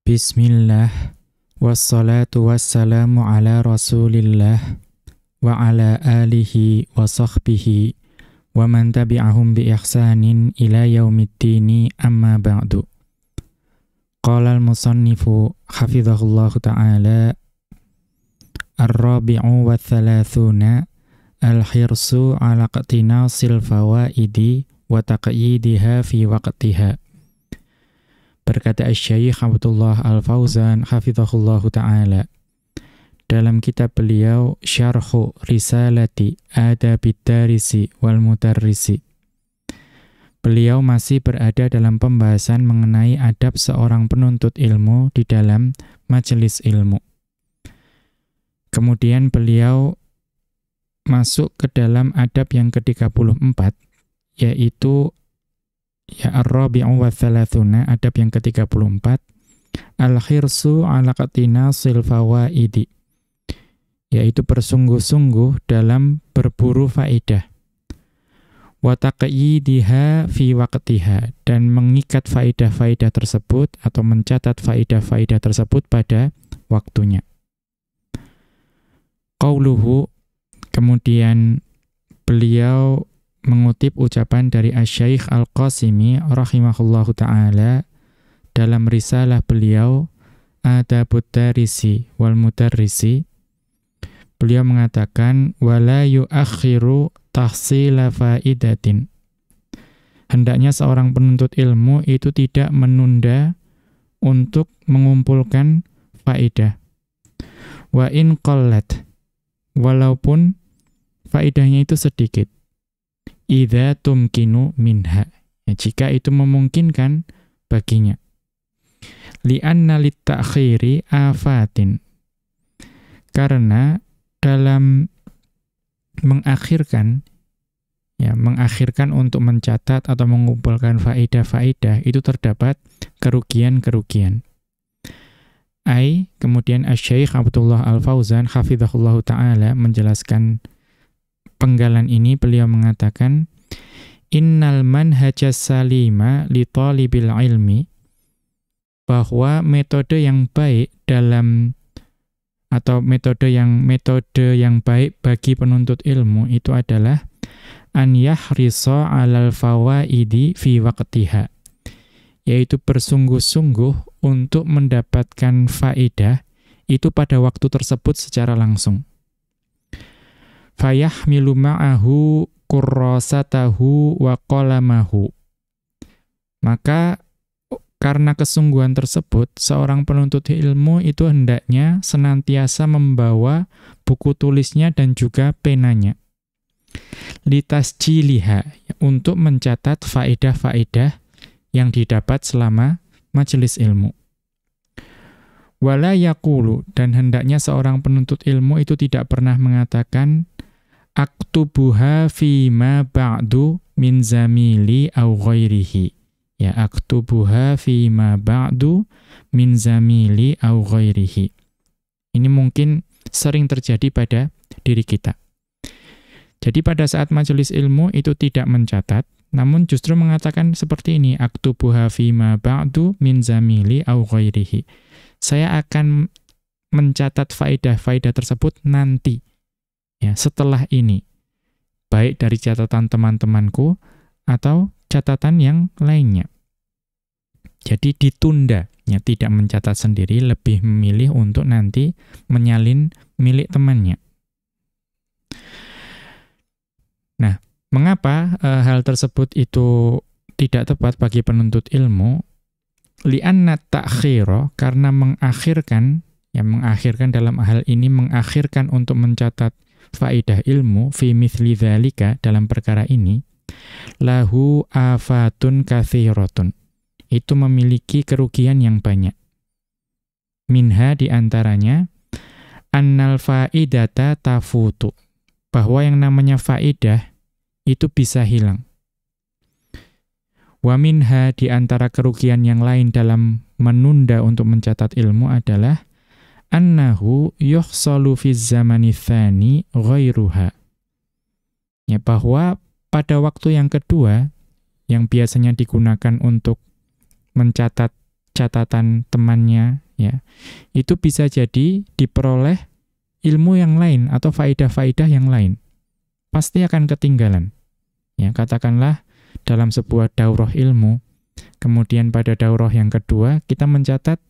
Bismillah, wassalatu wassalamu ala rasulillah, wa ala alihi wa sahbihi, wa man tabi'ahum bi ihsanin ila yaumiddini amma ba'du. Qala al-musannifu hafidhahullahu ta'ala, ar-rabi'u wa thalathuna, al-hirsu ala qtinasil fawaidi wa taqyidiha fi waqtiha. Berkata Asy-Syaikh Abdullah Al-Fauzan hafizahullahu ta'ala dalam kitab beliau Syarhu Risalati Adabid Darisi wal Mudarrisi. Beliau masih berada dalam pembahasan mengenai adab seorang penuntut ilmu di dalam majelis ilmu. Kemudian beliau masuk ke dalam adab yang ke-34, yaitu ar-rabi'u wa thalathuna, adab yang ke-34, al-khirsu ala qtinasil fawaidi, yaitu bersungguh-sungguh dalam berburu faedah, wa taqyidiha fi waqtiha, dan mengikat faedah-faedah tersebut atau mencatat faedah-faedah tersebut pada waktunya. Qauluhu, kemudian beliau mengutip ucapan dari Asy-Syaikh Al-Qasimi rahimahullahu ta'ala dalam risalah beliau Adabud Darisi wal Mudarrisi. Beliau mengatakan wala yuakhiru tahsila faidatin. Hendaknya seorang penuntut ilmu itu tidak menunda untuk mengumpulkan faedah. Wa in qallat, walaupun faedahnya itu sedikit. Idza tumkinu minha, ya, jika itu memungkinkan baginya. Li'anna lit-ta'khiri afatin, karena dalam mengakhirkan untuk mencatat atau mengumpulkan faedah-faedah itu terdapat kerugian-kerugian. Kemudian Asy-Syaikh Abdullah Al-Fauzan hafizahullahu ta'ala menjelaskan penggalan ini. Beliau mengatakan, innal manhajas salima li talibil ilmi, bahwa metode yang baik dalam atau metode yang baik bagi penuntut ilmu itu adalah an yahrisa 'alal fawaidi fi waqtiha, yaitu bersungguh-sungguh untuk mendapatkan faedah itu pada waktu tersebut secara langsung. Fayahmilu ma'ahu kurrasatahu wa qalamahu. Maka karena kesungguhan tersebut, seorang penuntut ilmu itu hendaknya senantiasa membawa buku tulisnya dan juga penanya. Litasjiliha, untuk mencatat faedah-faedah yang didapat selama majelis ilmu. Wala yaqulu, dan hendaknya seorang penuntut ilmu itu tidak pernah mengatakan aktubuha fima ba'du min zamili aw ghairihi. Ya, aktubuha fima ba'du min zamili aw ghairihi. Ini mungkin sering terjadi pada diri kita. Jadi pada saat majelis ilmu itu tidak mencatat, namun justru mengatakan seperti ini, aktubuha fima ba'du min zamili aw ghairihi. Saya akan mencatat faedah-faedah tersebut nanti, ya, setelah ini, baik dari catatan teman-temanku atau catatan yang lainnya. Jadi ditunda, ya, tidak mencatat sendiri, lebih memilih untuk nanti menyalin milik temannya. Nah, mengapa hal tersebut itu tidak tepat bagi penuntut ilmu? Li'anna ta'khira, karena mengakhirkan dalam hal ini mengakhirkan untuk mencatat faedah ilmu fi mithli dzalika, dalam perkara ini, lahu afatun katsiratun, itu memiliki kerugian yang banyak. Minha, diantaranya, annal faidata tafutu, bahwa yang namanya faedah itu bisa hilang. Wa minha, diantara kerugian yang lain dalam menunda untuk mencatat ilmu adalah annahu yuhsalu fi zamani tsani ghairuha, ya, bahwa pada waktu yang kedua yang biasanya digunakan untuk mencatat catatan temannya, ya, itu bisa jadi diperoleh ilmu yang lain atau faidah-faidah yang lain. Pasti akan ketinggalan. Ya, katakanlah dalam sebuah daurah ilmu, kemudian pada daurah yang kedua kita mencatat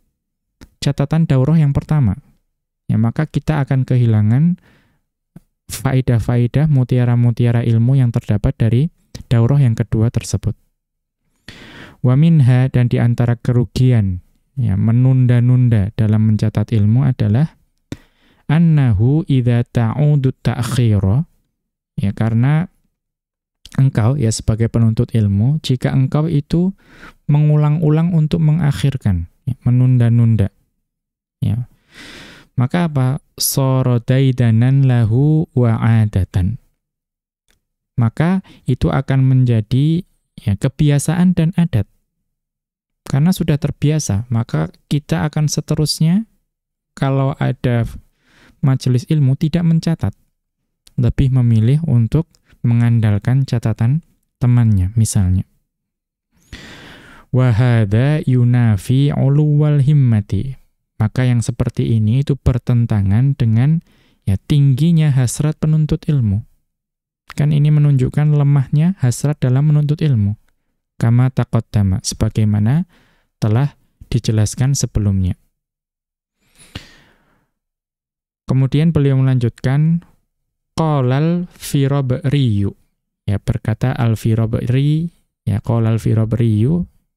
catatan daurah yang pertama. Ya, maka kita akan kehilangan faidah-faidah, mutiara-mutiara ilmu yang terdapat dari daurah yang kedua tersebut. Wa minha, dan di antara kerugian, ya, menunda-nunda dalam mencatat ilmu adalah annahu idza ta'udu ta'khira, ya, karena engkau, ya, sebagai penuntut ilmu, jika engkau itu mengulang-ulang untuk mengakhirkan, ya, menunda-nunda, ya, maka apa? Sara daidanan lahu wa 'adatan. Maka itu akan menjadi, ya, kebiasaan dan adat. Karena sudah terbiasa, maka kita akan seterusnya kalau ada majelis ilmu tidak mencatat. Lebih memilih untuk mengandalkan catatan temannya misalnya. Wa hadza yunafi 'uluwal himmati. Maka yang seperti ini itu bertentangan dengan, ya, tingginya hasrat penuntut ilmu. Kan ini menunjukkan lemahnya hasrat dalam menuntut ilmu. Kama taqaddama, sebagaimana telah dijelaskan sebelumnya. Kemudian beliau melanjutkan, qalal Firabri, ya, berkata Al-Firabri, ya, qalal Firabri,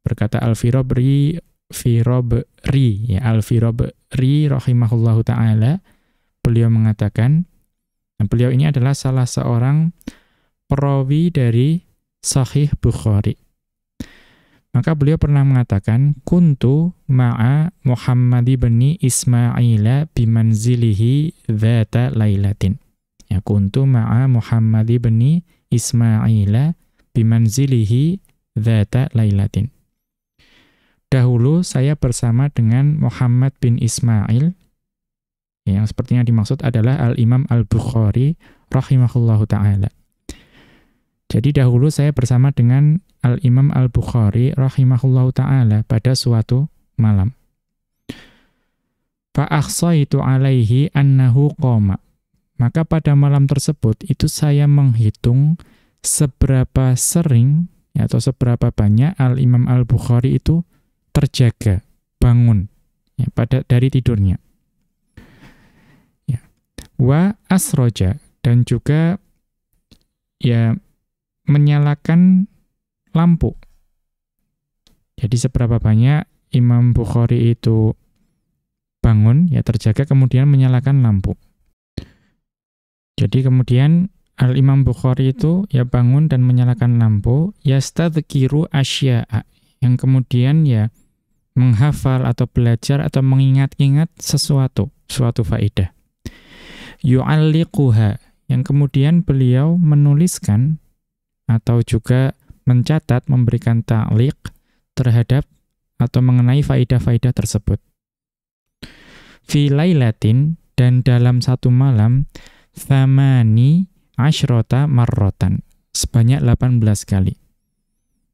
berkata Al-Firabri, ya, Al-Firabri rahimahullahu ta'ala, beliau mengatakan, beliau ini adalah salah seorang perawi dari Sahih Bukhari. Maka beliau pernah mengatakan, kuntu ma'a Muhammad ibn Ismail bimanzilihi dzata lailatin. Ya, kuntu ma'a Muhammad ibn Ismail bimanzilihi dzata lailatin. Dahulu saya bersama dengan Muhammad bin Ismail, yang sepertinya dimaksud adalah Al-Imam Al-Bukhari rahimahullahu ta'ala. Jadi dahulu saya bersama dengan Al-Imam Al-Bukhari rahimahullahu ta'ala pada suatu malam. Fa'akhsaitu alaihi annahu qoma. Maka pada malam tersebut itu saya menghitung seberapa sering, atau seberapa banyak Al-Imam Al-Bukhari itu terjaga, bangun, ya, dari tidurnya. Ya. Wa asroja, dan juga, ya, menyalakan lampu. Jadi seberapa banyak Imam Bukhari itu bangun, ya, terjaga, kemudian menyalakan lampu. Jadi kemudian Al-Imam Bukhari itu, ya, bangun dan menyalakan lampu, yastadhkiru asya'a, yang kemudian, ya, menghafal atau belajar atau mengingat-ingat suatu faedah. Yu'alliquha, yang kemudian beliau menuliskan atau juga mencatat, memberikan ta'liq terhadap atau mengenai faedah-faedah tersebut. Fi lailatin, dan dalam satu malam, thamani asyrota marrotan, sebanyak 18 kali.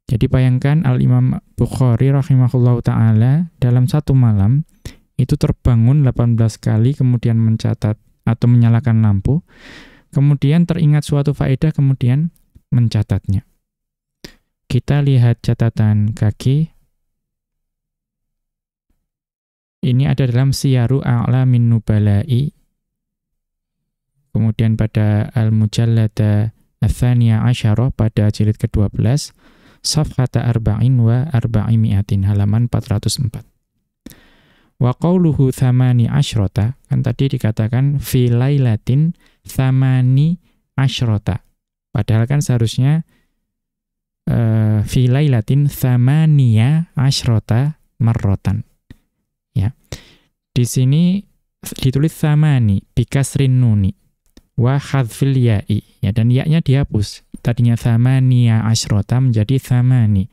Jadi bayangkan Al-Imam Bukhari rahimahullahu ta'ala dalam satu malam itu terbangun 18 kali, kemudian mencatat atau menyalakan lampu, kemudian teringat suatu faedah, kemudian mencatatnya. Kita lihat catatan kaki. Ini ada dalam Siyaru A'lamin Nubala'i. Kemudian pada Al-Mujallada Ats-Tsaniyah Asyarah pada jilid ke-12, Safhata arba'in wa arba'imi'atin, halaman 404. Wa qawluhu thamani asyrota, kan tadi dikatakan fi lailatin thamani asyrota. Padahal kan seharusnya fi lailatin thamaniya asyrota marrotan. Ya. Di sini ditulis thamani bikasrin nuni wa hadfil ya'i, ya, dan ya-nya dihapus. Tadinya thamaniya asyrota menjadi thamani.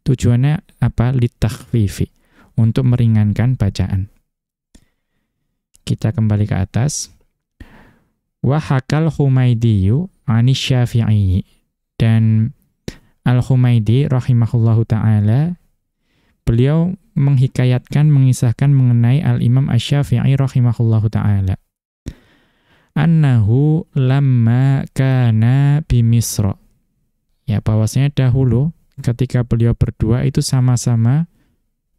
Tujuannya apa? Litakhfifi, untuk meringankan bacaan. Kita kembali ke atas. Wa hakal Humaydiyu ani Syafi'i, dan Al-Humaydi rahimahullahu ta'ala, beliau menghikayatkan, mengisahkan mengenai Al-Imam Asy-Syafi'i rahimahullahu ta'ala. Annahu lamma kana bimisra. Ya, bahwasanya dahulu ketika beliau berdua itu sama-sama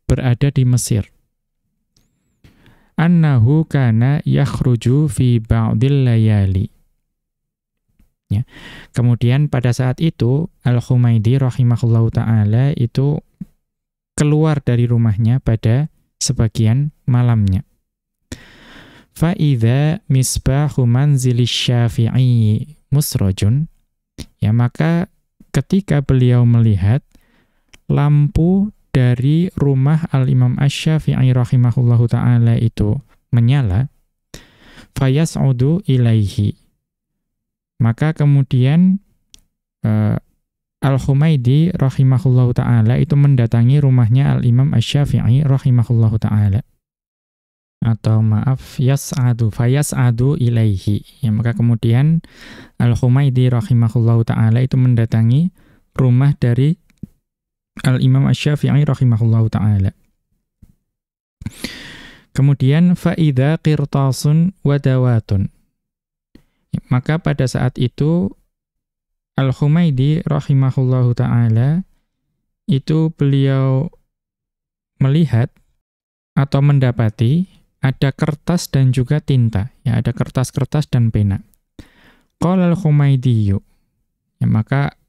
berada di Mesir. Annahu kana yakhruju fi ba'dil layali. Ya. Kemudian pada saat itu Al-Humaidi rahimahullahu ta'ala itu keluar dari rumahnya pada sebagian malamnya. Fa'idha misbahu manzilis Syafi'i musrajun. Ya, maka ketika beliau melihat lampu dari rumah Al-Imam Asy-Syafi'i rahimahullahu ta'ala itu menyala, fayas'udu ilaihi. Maka kemudian Al-Humaidi rahimahullahu ta'ala itu mendatangi rumahnya Al-Imam Asy-Syafi'i rahimahullahu ta'ala. Atau maaf, fayas'adu ilaihi. Ya, maka kemudian Al-Humaidi rahimahullahu ta'ala itu mendatangi rumah dari Al-Imam Asy-Syafi'i rahimahullahu ta'ala. Kemudian fa'idha qirtasun wadawatun. Maka pada saat itu Al-Humaidi rahimahullahu ta'ala itu beliau melihat atau mendapati ada kertas dan juga tinta. Ya, ada kertas-kertas dan pena. Qala Al-Humaidiyyu. Ya, maka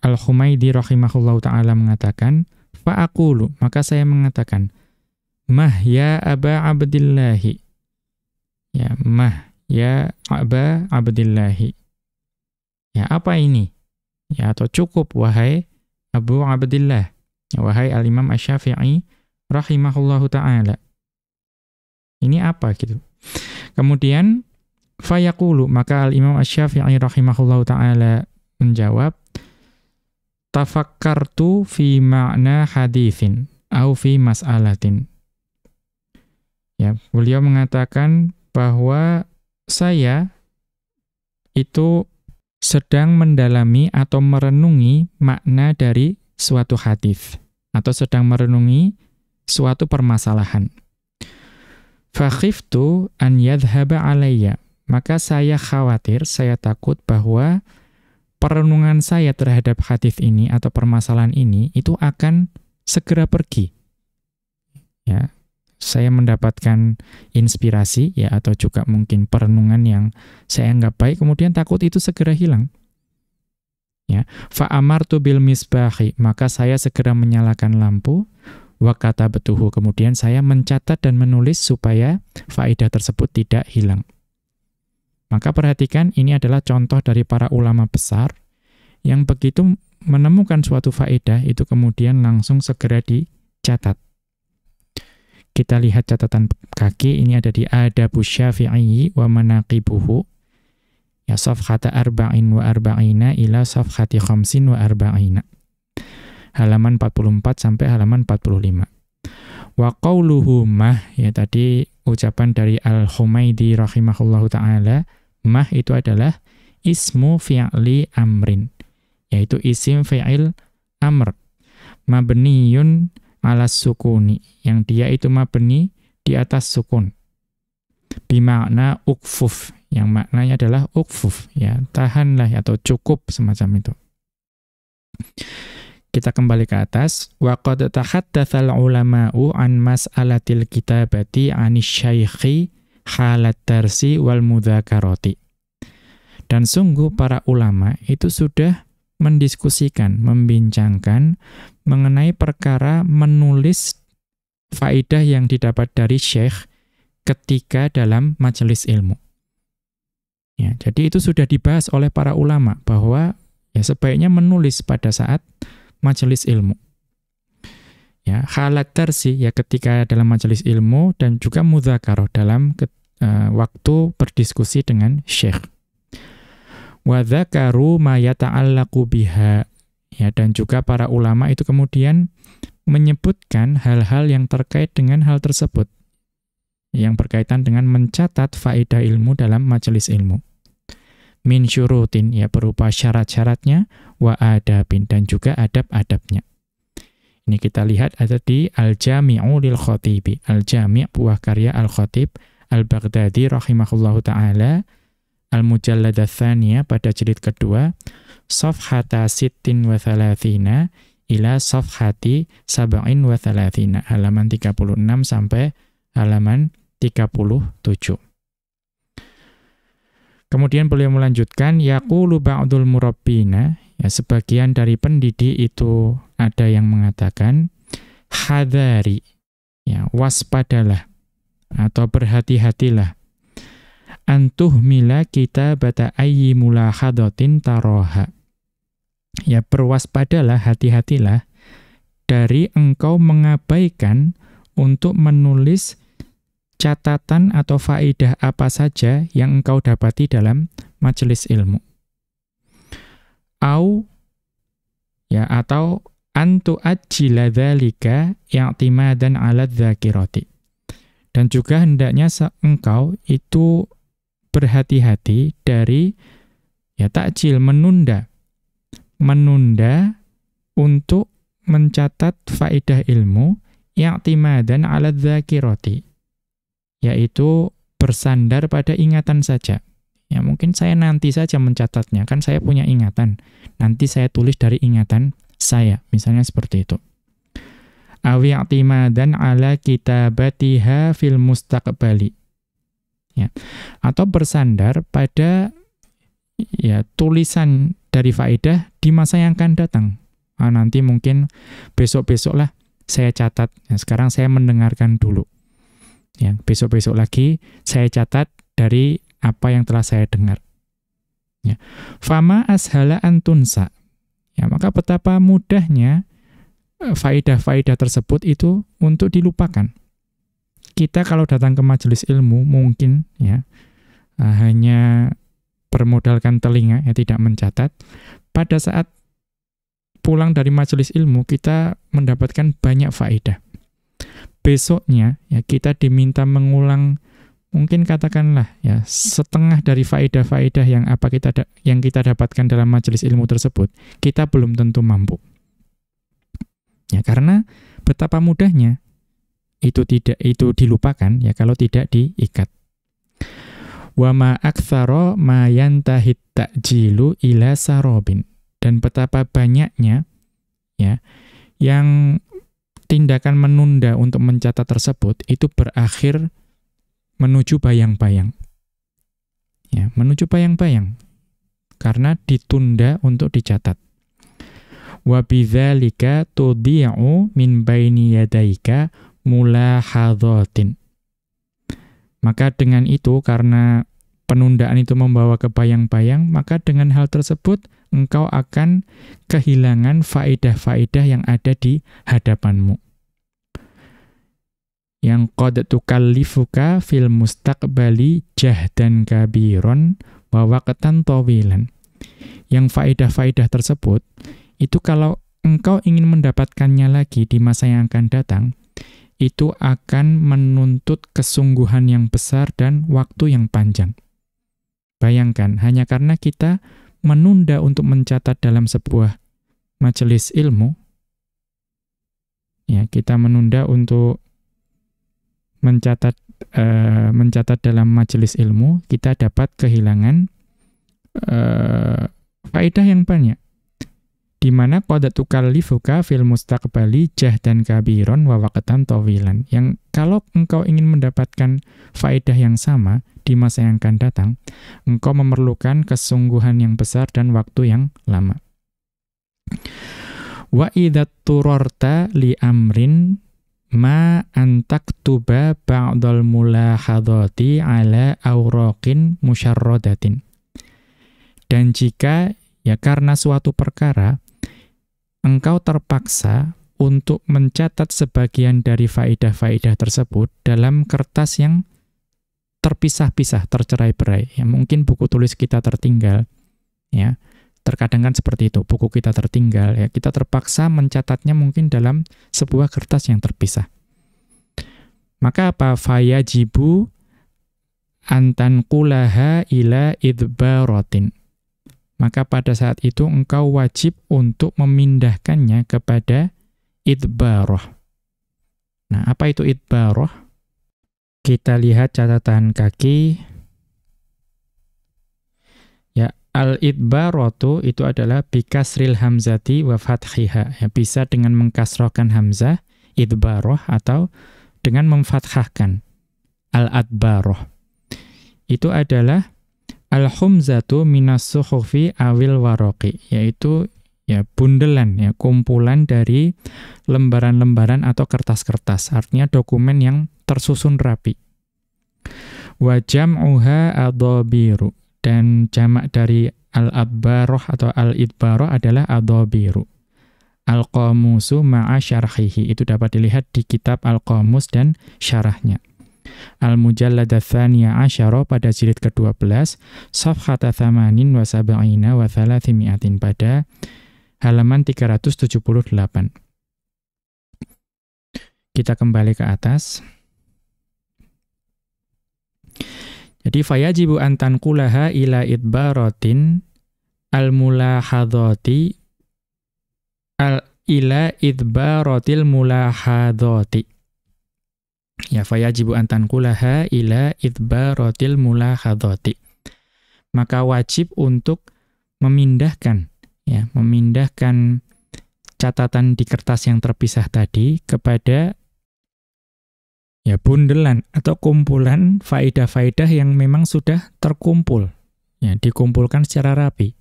Al-Humaidi rahimahullahu ta'ala mengatakan, fa'aqulu, maka saya mengatakan, mah ya Aba Abdillahi. Ya, mah ya Aba Abdillahi. Ya, apa ini? Ya, atau cukup, wahai Abu Abdillah. Ya, wahai Al-Imam Asy-Syafi'i rahimahullahu ta'ala. Ini apa gitu? Kemudian fayaqulu, maka Al-Imam Asy-Syafi'i rahimahullahu ta'ala menjawab, tafakkartu fi ma'na haditsin au fi mas'alatin. Ya, beliau mengatakan bahwa saya itu sedang mendalami atau merenungi makna dari suatu hadis atau sedang merenungi suatu permasalahan. Fakhiftu an yadhhaba alayya. Maka saya khawatir, saya takut bahwa perenungan saya terhadap hadis ini atau permasalahan ini itu akan segera pergi. Ya, saya mendapatkan inspirasi ya atau juga mungkin perenungan yang saya anggap baik, kemudian takut itu segera hilang. Ya, fa amartu bil misbahi, maka saya segera menyalakan lampu. Wa katabtuhu, kemudian saya mencatat dan menulis supaya faedah tersebut tidak hilang. Maka perhatikan, ini adalah contoh dari para ulama besar yang begitu menemukan suatu faedah itu kemudian langsung segera dicatat. Kita lihat catatan kaki, ini ada di Adabus Syafi'i wa Manaqibuhu. Ya, safhata arba'in wa arba'ina ila safhati khamsin wa arba'ina. Halaman 44 sampai halaman 45. Wa qauluhu mah, ya tadi ucapan dari Al-Humaidi rahimahullahu ta'ala, mah itu adalah ismu fi'li amrin, yaitu isim fi'il amr, mabniyun ala sukuni, yang dia itu mabni di atas sukun. Bimakna ukfuf, yang maknanya adalah ukfuf, ya tahanlah atau cukup semacam itu. Kita kembali ke atas. Wa qad tahaddatsal ulama'u an mas'alatil kitabati 'anisy syaikhi halat darsi wal mudzakarati. Dan sungguh para ulama itu sudah mendiskusikan, membincangkan mengenai perkara menulis faedah yang didapat dari syekh ketika dalam majelis ilmu. Ya, jadi itu sudah dibahas oleh para ulama bahwa ya sebaiknya menulis pada saat majelis ilmu. Ya, halat darsi ya ketika dalam majelis ilmu dan juga mudzakarah dalam waktu berdiskusi dengan syekh. Wa dzakaru ma yata'allaqu biha. Ya, dan juga para ulama itu kemudian menyebutkan hal-hal yang terkait dengan hal tersebut, yang berkaitan dengan mencatat faedah ilmu dalam majelis ilmu. Min syurutin, ya berupa syarat-syaratnya, wa adabin, dan juga adab-adabnya. Ini kita lihat ada di Al-Jami'u lil Khatibi. Al-Jami' buah karya Al-Khatib Al-Baghdadi rahimahullahu ta'ala, Al-Mujallad ats-tsaniyah pada jilid kedua, Safhata sittin wa thalathina ila safhati sab'in wa thalathina, halaman 36 sampai halaman 37. Kemudian beliau melanjutkan, yaqulu ba'dul murabbina, ya sebagian dari pendidik itu ada yang mengatakan, hadari, ya waspadalah atau berhati-hatilah, antuhmila kitabata ayyi mulahadatin taroha. Ya berwaspadalah, hati-hatilah dari engkau mengabaikan untuk menulis catatan atau faidah apa saja yang engkau dapati dalam majelis ilmu. Atau antu ajjila dzalika i'timadan 'ala dzakirati. Dan juga hendaknya engkau itu berhati-hati dari takjil, menunda untuk mencatat faidah ilmu i'timadan 'ala dzakirati, yaitu bersandar pada ingatan saja. Ya mungkin saya nanti saja mencatatnya, kan saya punya ingatan. Nanti saya tulis dari ingatan saya, misalnya seperti itu. Awi i'timadan 'ala kitabatiha fil mustaqbali. Ya. Atau bersandar pada tulisan dari faedah di masa yang akan datang. Nanti mungkin besok-besok lah saya catat. Ya, sekarang saya mendengarkan dulu. Ya, besok-besok lagi saya catat dari apa yang telah saya dengar. Ya. Fama ashala antunsa. Ya, maka betapa mudahnya faedah-faedah tersebut itu untuk dilupakan. Kita kalau datang ke majelis ilmu mungkin hanya bermodalkan telinga, tidak mencatat. Pada saat pulang dari majelis ilmu kita mendapatkan banyak faedah. Besoknya kita diminta mengulang, mungkin katakanlah setengah dari faedah-faedah yang kita dapatkan dalam majelis ilmu tersebut, kita belum tentu mampu. Ya, karena betapa mudahnya itu dilupakan kalau tidak diikat. Wa ma aktsara ma yantahit ta'jilu ila sarabin. Dan betapa banyaknya yang tindakan menunda untuk mencatat tersebut itu berakhir menuju bayang-bayang. Ya, menuju bayang-bayang. Karena ditunda untuk dicatat. Wa bidzalika tudhi'u min baini yadaika mulahadhatin. Maka dengan itu, karena penundaan itu membawa ke bayang-bayang, maka dengan hal tersebut engkau akan kehilangan faedah-faedah yang ada di hadapanmu. Yang qad tukallifuka fil mustaqbali jahdan kabiron wa waqtan tawilan. Yang faedah-faedah tersebut itu kalau engkau ingin mendapatkannya lagi di masa yang akan datang, itu akan menuntut kesungguhan yang besar dan waktu yang panjang. Bayangkan, hanya karena kita menunda untuk mencatat dalam sebuah majelis ilmu, kita menunda untuk mencatat dalam majelis ilmu, kita dapat kehilangan faedah yang banyak. Di mana qad tukallifuka fil mustaqbali jahdan kabiron wa waqtan tawilan. Yang kalau engkau ingin mendapatkan faedah yang sama di masa yang akan datang, engkau memerlukan kesungguhan yang besar dan waktu yang lama. Wa idza turarta li amrin ma antaktuba ba'dal mulahadati ala awraqin musyarradatin. Dan jika karena suatu perkara engkau terpaksa untuk mencatat sebagian dari faedah-faedah tersebut dalam kertas yang terpisah-pisah, tercerai-berai. Mungkin buku tulis kita tertinggal, terkadang kan seperti itu, buku kita tertinggal, kita terpaksa mencatatnya mungkin dalam sebuah kertas yang terpisah. Maka apa? Fayajibu antanqulaha ila idbaratin. Maka pada saat itu engkau wajib untuk memindahkannya kepada idbaroh. Nah, apa itu idbaroh? Kita lihat catatan kaki. Ya, al-idbarotu itu adalah bikasril hamzati wa fathiha. Ya, bisa dengan mengkasrohkan hamzah, idbaroh, atau dengan memfathahkan al-adbaroh. Itu adalah al-humzatu minas suhufi awil waroqi, yaitu ya bundelan, ya kumpulan dari lembaran-lembaran atau kertas-kertas, artinya dokumen yang tersusun rapi. Wa jam'uha adhabiru, dan jamak dari al-adbaroh atau al-idbaroh adalah adhabiru. Al-qamusu ma'a syarhihi, itu dapat dilihat di kitab Al-Qamus dan syarahnya. Al-Mujallada Thaniya Asyara pada jilid ke-12, Safhata Thamanin wa Sab'ina wa Thalathimi'atin, pada halaman 378. Kita kembali ke atas. Jadi fayajibu an tanqulaha ila idbaratin al-mulahadhati ila idbaratil mulahadhati. Ya, fayajibu an tanqulaha ila idbaratil mulahadhati. Maka wajib untuk memindahkan catatan di kertas yang terpisah tadi kepada ya bundelan atau kumpulan faedah-faedah yang memang sudah terkumpul, ya dikumpulkan secara rapi.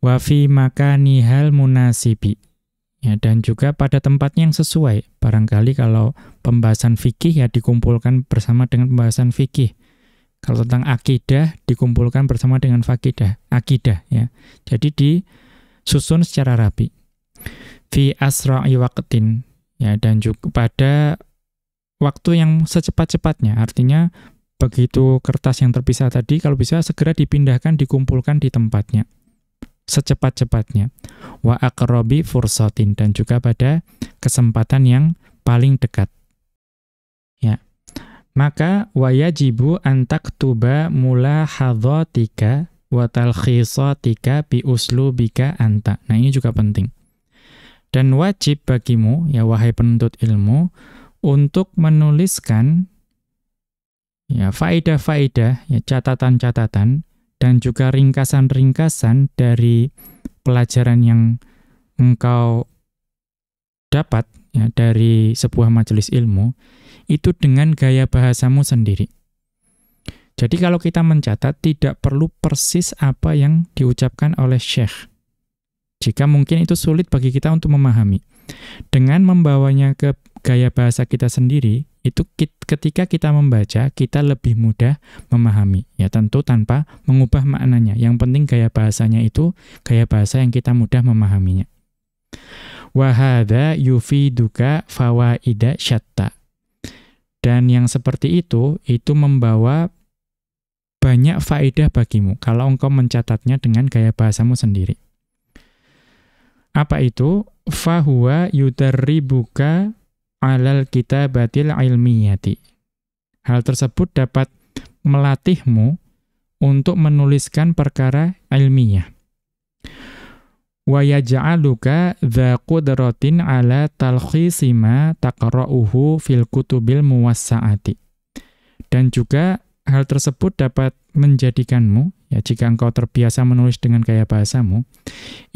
Wa fi makanihal munasibi, ya dan juga pada tempatnya yang sesuai. Barangkali kalau pembahasan fikih ya dikumpulkan bersama dengan pembahasan fikih. Kalau tentang akidah dikumpulkan bersama dengan akidah ya. Jadi disusun secara rapi. Fi asra'i waqtin, ya dan juga pada waktu yang secepat-cepatnya, artinya begitu kertas yang terpisah tadi, kalau bisa segera dipindahkan, dikumpulkan di tempatnya, secepat-cepatnya. Wa aqrabi fursatin, dan juga pada kesempatan yang paling dekat. Ya. Maka wa yajibu an taktuba mulahadhatika wa talkhisatika bi uslubika anta. Nah, ini juga penting. Dan wajib bagimu, ya wahai penuntut ilmu, untuk menuliskan ya faedah-faedah, ya catatan-catatan, dan juga ringkasan-ringkasan dari pelajaran yang engkau dapat ya dari sebuah majelis ilmu, itu dengan gaya bahasamu sendiri. Jadi kalau kita mencatat, tidak perlu persis apa yang diucapkan oleh syekh. Jika mungkin itu sulit bagi kita untuk memahami. Dengan membawanya ke gaya bahasa kita sendiri, itu ketika kita membaca, kita lebih mudah memahami. Ya tentu tanpa mengubah maknanya. Yang penting gaya bahasanya itu gaya bahasa yang kita mudah memahaminya. Wa hadza yufiduka fawaida syatta. Dan yang seperti itu membawa banyak faedah bagimu kalau engkau mencatatnya dengan gaya bahasamu sendiri. Apa itu? Fahuwa yudarribuka alal kitabatil ilmiyati. Hal tersebut dapat melatihmu untuk menuliskan perkara ilmiah. Wa yaj'aluka dza qudratin ala talkhisi ma taqra'uhu fil kutubil muwassa'ati. Dan juga hal tersebut dapat menjadikanmu, ya jika engkau terbiasa menulis dengan gaya bahasamu,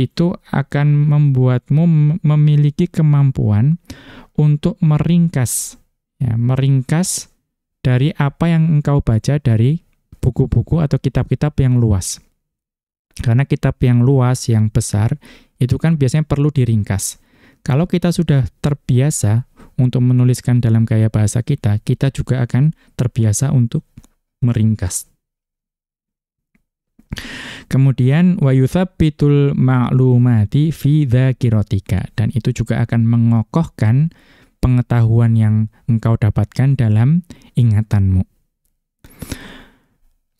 itu akan membuatmu memiliki kemampuan untuk meringkas dari apa yang engkau baca dari buku-buku atau kitab-kitab yang luas. Karena kitab yang luas, yang besar, itu kan biasanya perlu diringkas. Kalau kita sudah terbiasa untuk menuliskan dalam gaya bahasa kita, kita juga akan terbiasa untuk meringkas. Kemudian wa yuthabbitul ma'lumati fi dzakiratika, dan itu juga akan mengokohkan pengetahuan yang engkau dapatkan dalam ingatanmu.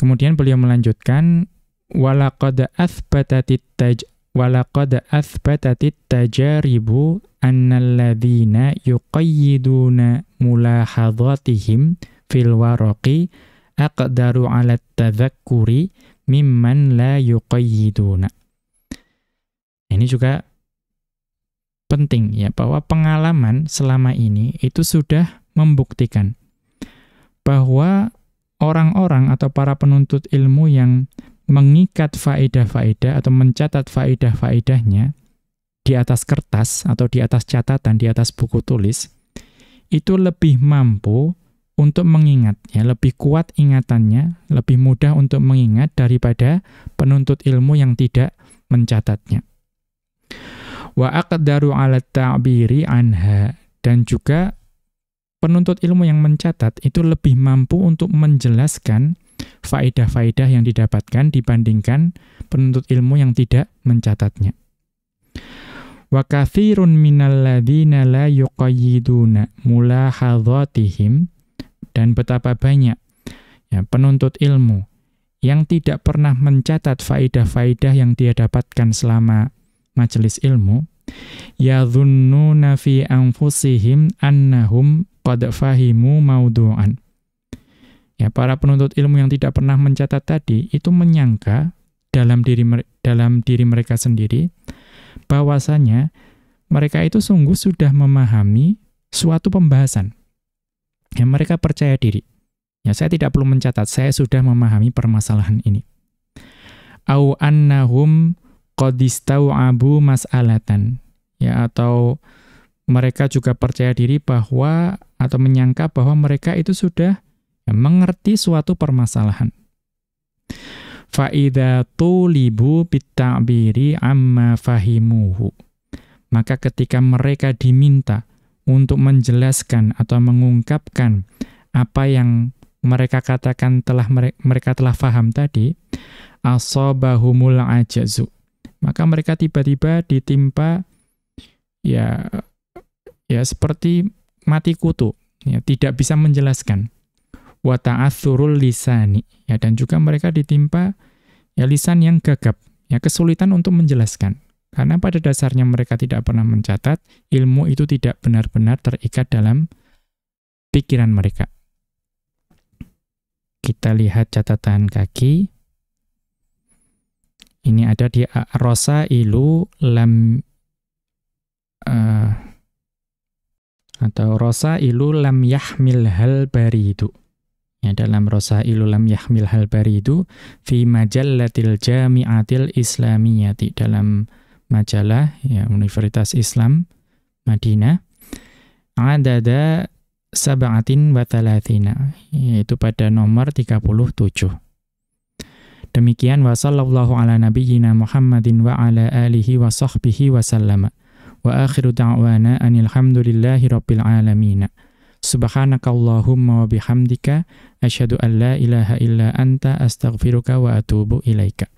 Kemudian beliau melanjutkan walaqad athbatatit tajaribu annal ladzina yuqayyiduna mulahadhatihim fil waraqi aqdaru 'ala tadzakkuri mimman la yuqayyiduna. Ini juga penting ya, bahwa pengalaman selama ini itu sudah membuktikan bahwa orang-orang atau para penuntut ilmu yang mengikat faedah-faedah atau mencatat faedah-faedahnya di atas kertas atau di atas catatan, di atas buku tulis, itu lebih mampu untuk mengingat, ya, lebih kuat ingatannya, lebih mudah untuk mengingat daripada penuntut ilmu yang tidak mencatatnya. Wa aqdaru 'ala ta'biri anha, dan juga penuntut ilmu yang mencatat itu lebih mampu untuk menjelaskan faedah-faedah yang didapatkan dibandingkan penuntut ilmu yang tidak mencatatnya. Wa katsirun minal ladzina la yuqayyiduna mulahadhatihim, dan betapa banyak ya penuntut ilmu yang tidak pernah mencatat faedah-faedah yang dia dapatkan selama majelis ilmu, yadhunnuna fi anfusihim annahum qad fahimu maudu'an. Ya, para penuntut ilmu yang tidak pernah mencatat tadi itu menyangka dalam diri mereka sendiri bahwasanya mereka itu sungguh sudah memahami suatu pembahasan. Ya, mereka percaya diri. Ya, saya tidak perlu mencatat, saya sudah memahami permasalahan ini. Au annahum qad istau'abu mas'alatan. Ya, atau mereka juga percaya diri bahwa atau menyangka bahwa mereka itu sudah mengerti suatu permasalahan. Fa idza tulibu bitta'biri amma fahimuhu, maka ketika mereka diminta untuk menjelaskan atau mengungkapkan apa yang mereka katakan mereka telah faham tadi, asabahumul ajazu, maka mereka tiba-tiba ditimpa ya seperti mati kutu, ya, tidak bisa menjelaskan. Wa ta'athurul lisani, ya, dan juga mereka ditimpa ya lisan yang gagap, ya, kesulitan untuk menjelaskan. Karena pada dasarnya mereka tidak pernah mencatat, ilmu itu tidak benar-benar terikat dalam pikiran mereka. Kita lihat catatan kaki. Ini ada di Rosailu lam atau Rosailu lam yahmil hal baridu. Ya, dalam Rosailu lam yahmil hal baridu fi majallatil jami'atil islamiyati, dalam majalah ya Universitas Islam Madinah, adada sab'atin wa thalathina, yaitu pada nomor 37. Demikian, wa sallallahu ala nabiyyina Muhammadin wa ala alihi wa sahbihi wa sallama. Wa akhiru da'wana anil hamdulillahi rabbil alamin. Subhanakallahumma wa bihamdika asyhadu an la ilaha illa anta astaghfiruka wa atubu ilaika.